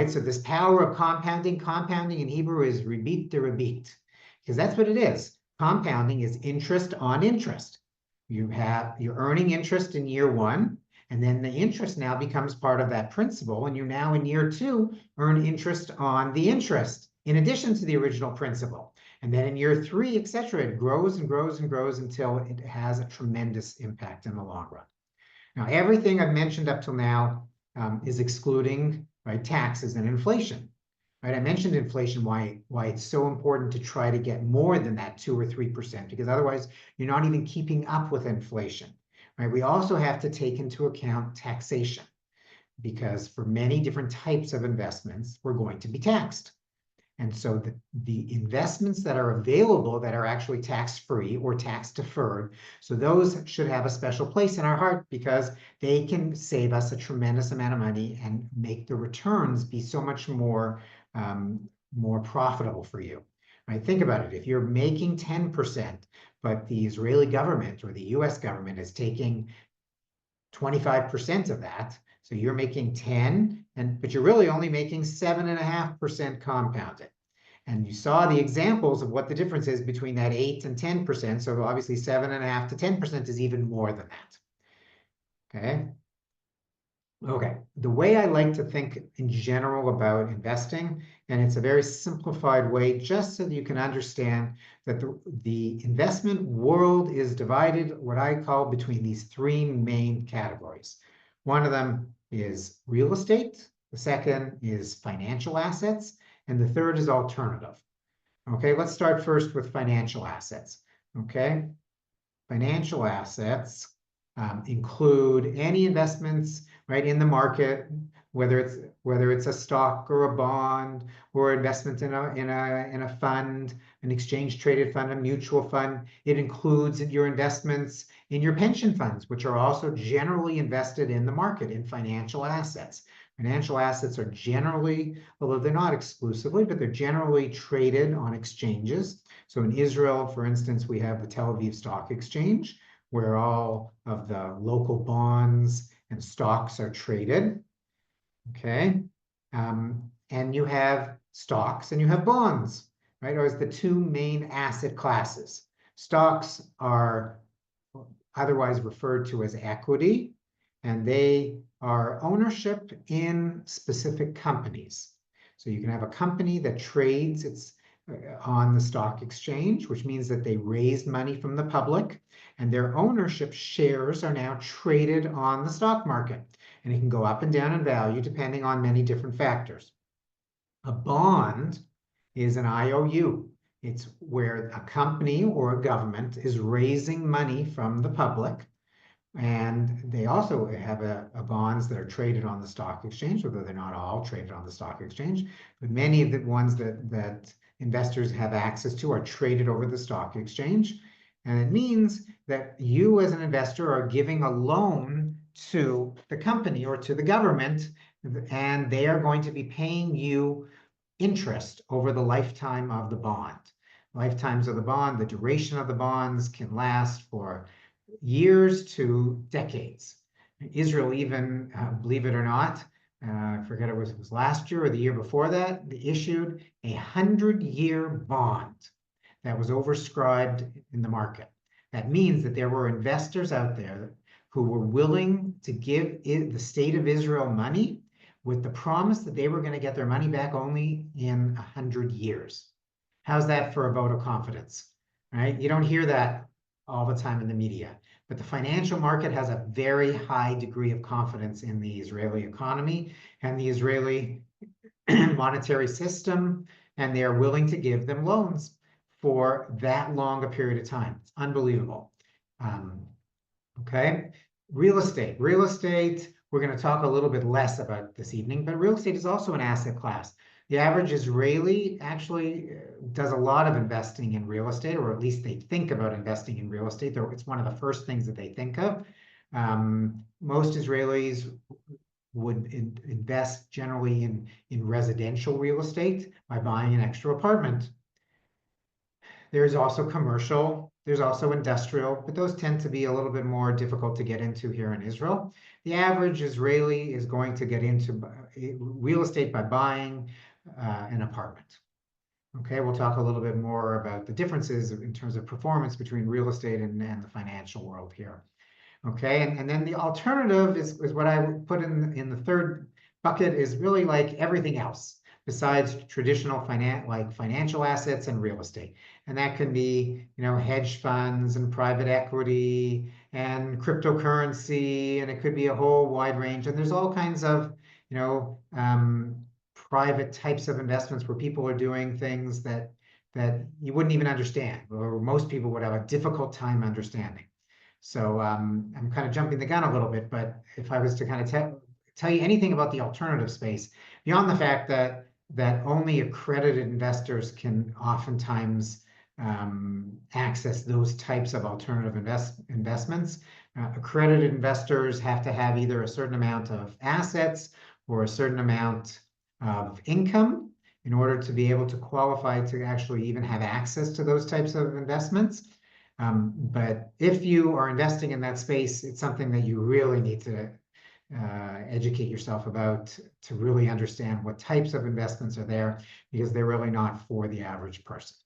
right? So this power of compounding, compounding in Hebrew is rebit de rebit, because that's what it is. Compounding is interest on interest. You're earning interest in year one, and then the interest now becomes part of that principal, and you now in year two earn interest on the interest in addition to the original principal. And then in year three, et cetera, it grows and grows and grows until it has a tremendous impact in the long run. Now, everything I've mentioned up till now is excluding, right, taxes and inflation. Right? I mentioned inflation, why it's so important to try to get more than that 2 or 3%, because otherwise you're not even keeping up with inflation. Right? We also have to take into account taxation, because for many different types of investments, we're going to be taxed. And so the investments that are available that are actually tax-free or tax-deferred, so those should have a special place in our heart, because they can save us a tremendous amount of money and make the returns be so much more profitable for you. Right? Think about it. If you're making 10%, but the Israeli government or the US government is taking 25% of that, so you're making 10, but you're really only making 7.5% compounded. And you saw the examples of what the difference is between that 8 and 10%. So obviously 7.5 to 10% is even more than that. Okay. Okay. The way I like to think in general about investing, and it's a very simplified way, just so that you can understand that the investment world is divided, what I call, between these three main categories. One of them is real estate. The second is financial assets. And the third is alternative. Okay, let's start first with financial assets. Okay, financial assets include any investments, right, in the market, whether it's a stock or a bond or investment in a fund, an exchange traded fund, a mutual fund. It includes your investments in your pension funds, which are also generally invested in the market in financial assets. Financial assets are generally, although they're not exclusively, but they're generally traded on exchanges. So in Israel, for instance, we have the Tel Aviv Stock Exchange, where all of the local bonds and stocks are traded. Okay. And you have stocks and you have bonds, right? Or as the two main asset classes. Stocks are otherwise referred to as equity, and they are ownership in specific companies. So you can have a company that trades on the stock exchange, which means that they raised money from the public, and their ownership shares are now traded on the stock market. And it can go up and down in value depending on many different factors. A bond is an IOU. It's where a company or a government is raising money from the public. And they also have bonds that are traded on the stock exchange, although they're not all traded on the stock exchange. But many of the ones that investors have access to are traded over the stock exchange. And it means that you as an investor are giving a loan to the company or to the government, and they are going to be paying you interest over the lifetime of the bond. Lifetimes of the bond, the duration of the bonds can last for years to decades. Israel even, believe it or not, I forget it was last year or the year before that, they issued a 100-year bond that was oversubscribed in the market. That means that there were investors out there who were willing to give the state of Israel money with the promise that they were going to get their money back only in 100 years. How's that for a vote of confidence, right? You don't hear that all the time in the media. But the financial market has a very high degree of confidence in the Israeli economy and the Israeli monetary system, and they are willing to give them loans for that long a period of time. It's unbelievable. Okay, real estate. Real estate, we're going to talk a little bit less about this evening, but real estate is also an asset class. The average Israeli actually does a lot of investing in real estate, or at least they think about investing in real estate. It's one of the first things that they think of. Most Israelis would invest generally in residential real estate by buying an extra apartment. There's also commercial There's also industrial, but those tend to be a little bit more difficult to get into here in Israel. The average Israeli is going to get into real estate by buying an apartment. Okay, we'll talk a little bit more about the differences in terms of performance between real estate and the financial world here. Okay, and then the alternative is what I would put in the third bucket, is really like everything else besides traditional financial assets and real estate. And that can be, hedge funds and private equity and cryptocurrency, and it could be a whole wide range. And there's all kinds of, private types of investments where people are doing things that you wouldn't even understand, or most people would have a difficult time understanding. So I'm kind of jumping the gun a little bit, but if I was to kind of tell you anything about the alternative space, beyond the fact that only accredited investors can oftentimes access those types of alternative investments. Accredited investors have to have either a certain amount of assets or a certain amount of income in order to be able to qualify to actually even have access to those types of investments. But if you are investing in that space, it's something that you really need to educate yourself about to really understand what types of investments are there, because they're really not for the average person.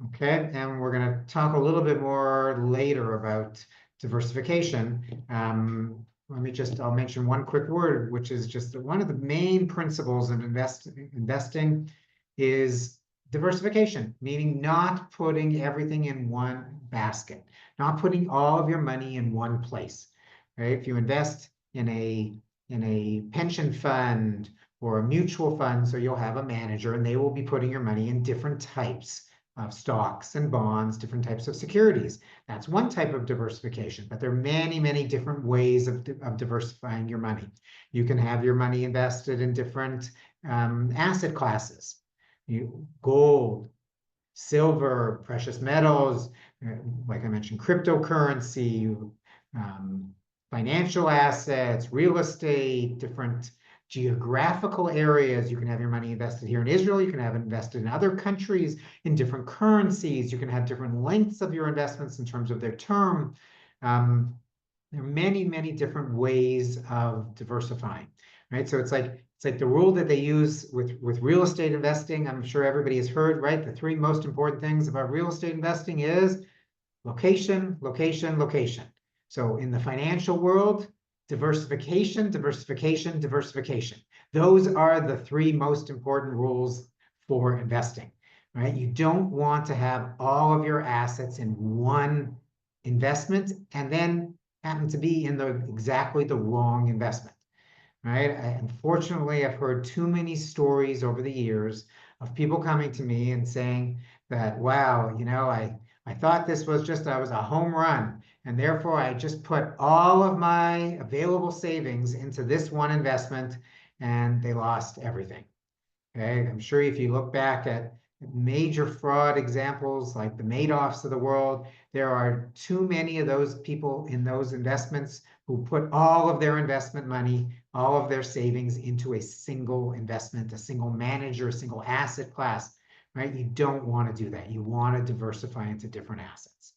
Okay, and we're going to talk a little bit more later about diversification. I'll mention one quick word, which is just one of the main principles of investing is diversification, meaning not putting everything in one basket, not putting all of your money in one place. Right? If you invest in a pension fund or a mutual fund, so you'll have a manager and they will be putting your money in different types of stocks and bonds, different types of securities. That's one type of diversification, but there are many, many different ways of diversifying your money. You can have your money invested in different asset classes. Gold, silver, precious metals, like I mentioned, cryptocurrency, financial assets, real estate, different geographical areas. You can have your money invested here in Israel. You can have it invested in other countries in different currencies. You can have different lengths of your investments in terms of their term. There are many, many different ways of diversifying, right? So it's like the rule that they use with real estate investing. I'm sure everybody has heard, right? The three most important things about real estate investing is location, location, location. So in the financial world, diversification, diversification, diversification. Those are the three most important rules for investing, right? You don't want to have all of your assets in one investment and then happen to be in exactly the wrong investment, right? Unfortunately, I've heard too many stories over the years of people coming to me and saying that, wow, I thought this was just, I was a home run, and therefore I just put all of my available savings into this one investment, and they lost everything. Okay, I'm sure if you look back at major fraud examples like the Madoffs of the world, there are too many of those people in those investments who put all of their investment money, all of their savings into a single investment, a single manager, a single asset class. Right? You don't want to do that. You want to diversify into different assets.